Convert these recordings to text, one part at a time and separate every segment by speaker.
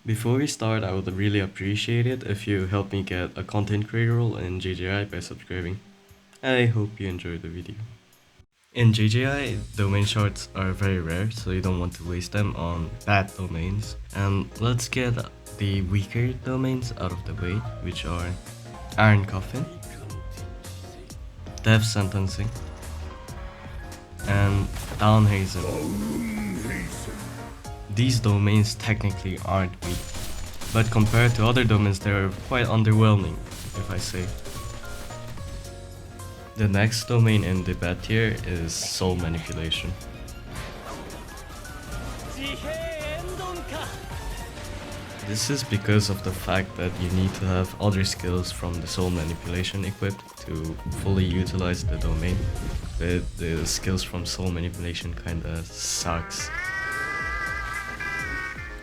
Speaker 1: Before we start, I would really appreciate it if you help me get a content creator role in JJI by subscribing. I hope you enjoy the video. In JJI, domain shards are very rare, so you don't want to waste them on bad domains. And let's get the weaker domains out of the way, which are Iron Coffin, Death Sentencing, and Down Hazen. These domains technically aren't weak, but compared to other domains they're quite underwhelming, if I say. The next domain in the bad tier is Soul Manipulation. This is because of the fact that you need to have other skills from the Soul Manipulation equipped to fully utilize the domain, but the skills from Soul Manipulation kinda sucks.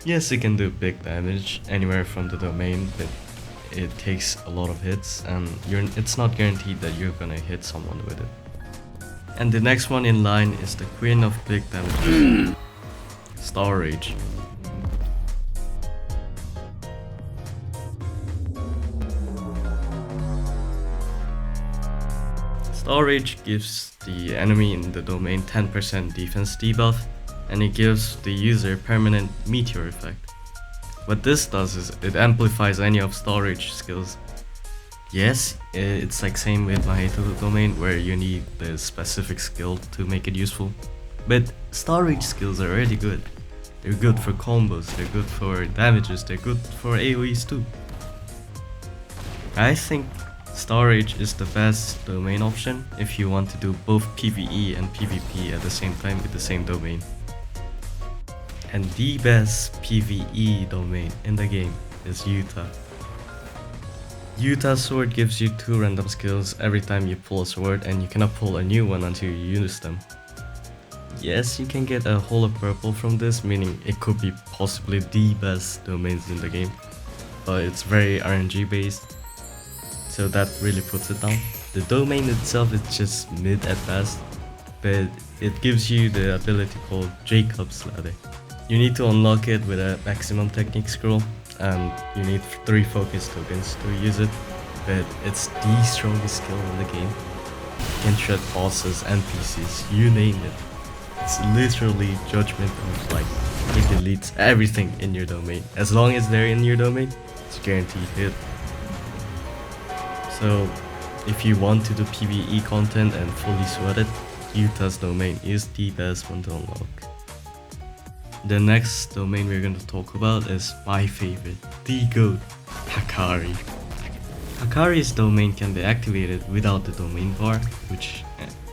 Speaker 1: Yes, it can do big damage anywhere from the domain, but it takes a lot of hits and it's not guaranteed that you're gonna hit someone with it. And the next one in line is the queen of big damage, Starrage. Starrage gives the enemy in the domain 10% defense debuff, and it gives the user permanent meteor effect. What this does is it amplifies any of Starrage skills. Yes, it's like same with Mahito Domain where you need the specific skill to make it useful, but Starrage skills are already good. They're good for combos, they're good for damages, they're good for AoEs too. I think Starrage is the best domain option if you want to do both PvE and PvP at the same time with the same domain. And the best PvE domain in the game is Yuta. Yuta's sword gives you 2 random skills every time you pull a sword, and you cannot pull a new one until you use them. Yes, you can get a holo purple from this, meaning it could be possibly the best domains in the game, but it's very RNG based, so that really puts it down. The domain itself is just mid at best, but it gives you the ability called Jacob's Ladder. You need to unlock it with a maximum technique scroll, and you need 3 focus tokens to use it, but it's the strongest skill in the game. You can shred bosses, NPCs, you name it. It's literally Judgment on Flight. It deletes everything in your domain. As long as they're in your domain, it's guaranteed hit. So if you want to do PvE content and fully sweat it, Yuta's domain is the best one to unlock. The next domain we're going to talk about is my favorite, the GOAT, Hakari. Hakari's domain can be activated without the domain bar,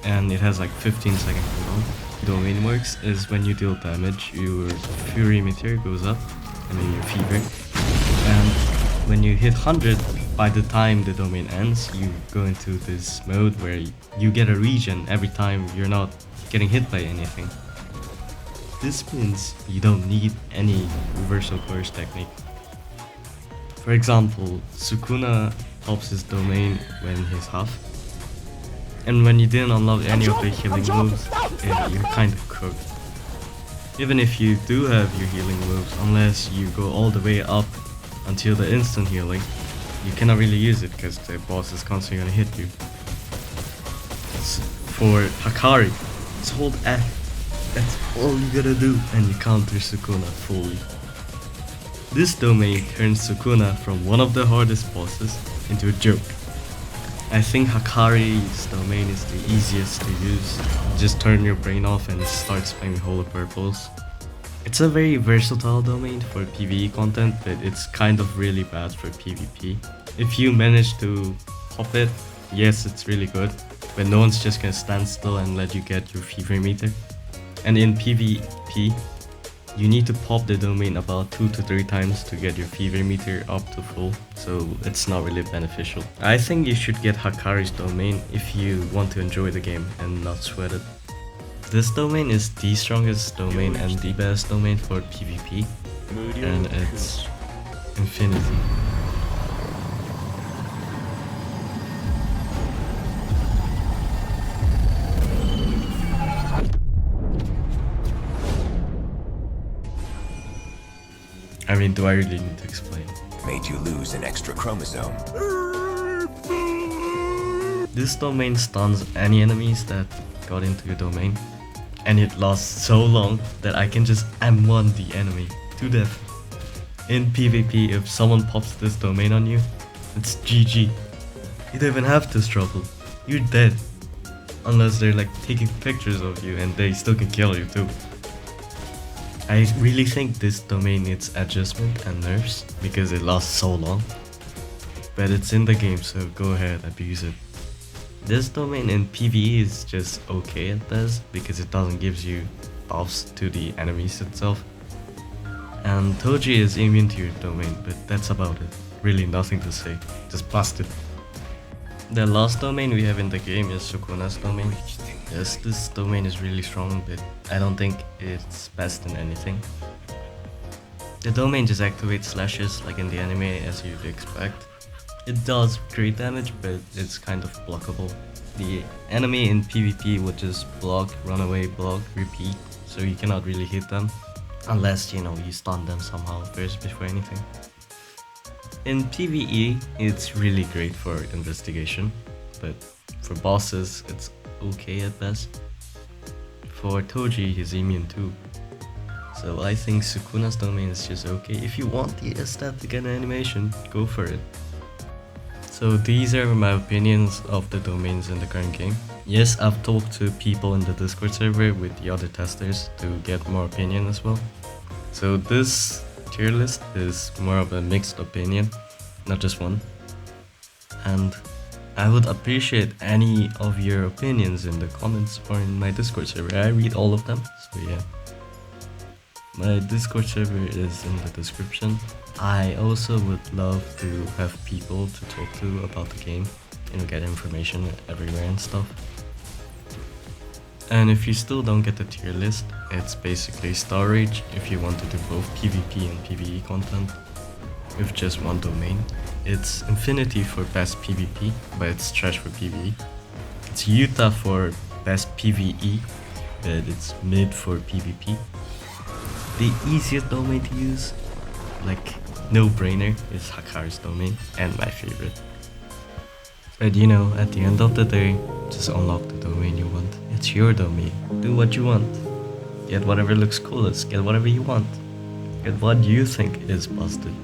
Speaker 1: and it has like 15-second cooldown. Domain works is when you deal damage, your Fury Meteor goes up, and then your Fever. And when you hit 100, by the time the domain ends, you go into this mode where you get a regen every time you're not getting hit by anything. This means you don't need any reversal course technique. For example, Sukuna helps his domain when he's half, and when you didn't unlock any of the healing moves, you're kinda cooked. Even if you do have your healing moves, unless you go all the way up until the instant healing, you cannot really use it because the boss is constantly gonna hit you. For Hakari, just hold F. That's all you gotta do, and you counter Sukuna fully. This domain turns Sukuna from one of the hardest bosses into a joke. I think Hakari's domain is the easiest to use. Just turn your brain off and start spamming holo purples. It's a very versatile domain for PvE content, but it's kind of really bad for PvP. If you manage to pop it, yes, it's really good, but no one's just gonna stand still and let you get your fever meter. And in PvP, you need to pop the domain about 2 to 3 times to get your fever meter up to full, so it's not really beneficial. I think you should get Hakari's domain if you want to enjoy the game and not sweat it. This domain is the strongest domain and the best domain for PvP, and it's Infinity. I mean, do I really need to explain?
Speaker 2: Made you lose an extra chromosome.
Speaker 1: This domain stuns any enemies that got into your domain, and it lasts so long that I can just M1 the enemy to death. In PvP, if someone pops this domain on you, it's GG. You don't even have to struggle. You're dead. Unless they're like taking pictures of you and they still can kill you too. I really think this domain needs adjustment and nerfs because it lasts so long. But it's in the game, so go ahead, abuse it. This domain in PvE is just okay at best because it doesn't give you buffs to the enemies itself. And Toji is immune to your domain, but that's about it. Really nothing to say, just bust it. The last domain we have in the game is Sukuna's domain. Yes, this domain is really strong, but I don't think it's best in anything. The domain just activates slashes like in the anime as you'd expect. It does great damage, but it's kind of blockable. The enemy in PvP would just block, run away, block, repeat, so you cannot really hit them. Unless, you know, you stun them somehow first before anything. In PvE, it's really great for investigation, but for bosses, it's okay at best. For Toji, he's immune too. So I think Sukuna's domain is just okay. If you want the aesthetic and animation, go for it. So these are my opinions of the domains in the current game. Yes, I've talked to people in the Discord server with the other testers to get more opinion as well. So this tier list is more of a mixed opinion, not just one. And I would appreciate any of your opinions in the comments or in my Discord server. I read all of them, so yeah. My Discord server is in the description. I also would love to have people to talk to about the game, you know, get information everywhere and stuff. And if you still don't get the tier list, it's basically Starrage if you want to do both PvP and PvE content with just one domain. It's Infinity for best PvP, but it's trash for PvE. It's Utah for best PvE, but it's mid for PvP. The easiest domain to use, like no-brainer, is Hakari's domain, and my favorite. But you know, at the end of the day, just unlock the domain you want. It's your domain. Do what you want. Get whatever looks coolest. Get whatever you want. Get what you think is busted.